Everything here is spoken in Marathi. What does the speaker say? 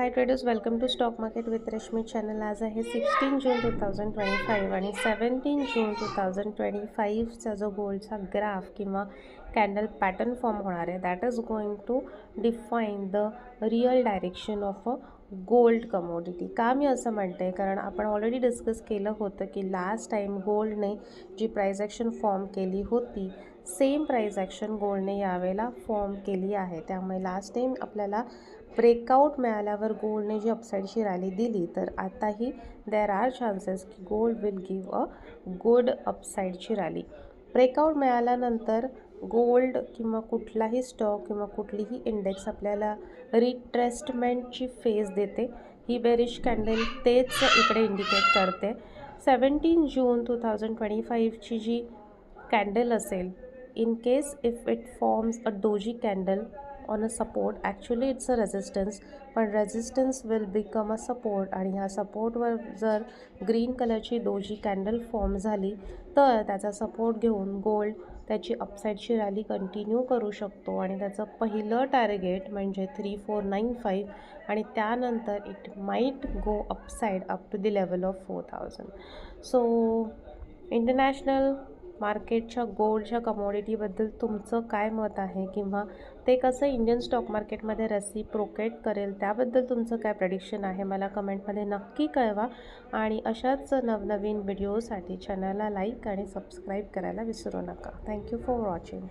High traders, welcome to stock market with Rashmi channel. आज आहे 16 जून 2025 आणि 17 जून 2025चा जो गोल्डचा ग्राफ किंवा कॅन्डल पॅटर्न फॉर्म होणार आहे that is going to define the real direction of a gold commodity. का मी असं म्हणते, कारण आपण ऑलरेडी डिस्कस केलं होतं की लास्ट टाईम गोल्डने जी प्राइस ॲक्शन फॉर्म केली होती सेम प्राइस ॲक्शन गोल्डने यावेळेला फॉर्म केली आहे. त्यामुळे लास्ट टाईम आपल्याला ब्रेकआउट मिळाल्यावर गोल्डने जी अपसाईडची रॅली दिली, तर आताही देर आर चान्सेस की gold will give a good अपसाईडची रॅली. ब्रेकआउट मिळाल्यानंतर गोल्ड किंवा कुठलाही स्टॉक किंवा कुठलीही इंडेक्स आपल्याला रिट्रेस्टमेंटची फेज देते. ही बेरिश कॅन्डल तेच इकडे इंडिकेट करते. 17 जून 2025ची जी कॅन्डल असेल, in case if it forms a doji candle on a support, actually it's a resistance, पण resistance will become a support आणि ह्या सपोर्टवर जर ग्रीन कलरची दोजी कॅन्डल फॉर्म झाली तर त्याचा सपोर्ट घेऊन गोल्ड त्याची अपसाईडची रॅली कंटिन्यू करू शकतो आणि त्याचं पहिलं टार्गेट म्हणजे 3495 आणि त्यानंतर it might go upside up to the level of 4000. So international मार्केटच्या गोल्डच्या कमोडिटीबद्दल तुमचं काय मत आहे किंवा ते कसं इंडियन स्टॉक मार्केटमध्ये रेसिप्रोकेट करेल त्याबद्दल तुमचं काय प्रेडिक्शन आहे मला कमेंटमध्ये नक्की कळवा. आणि अशाच नवनवीन व्हिडिओसाठी चॅनलला लाईक आणि सबस्क्राईब करायला विसरू नका. Thank you for watching.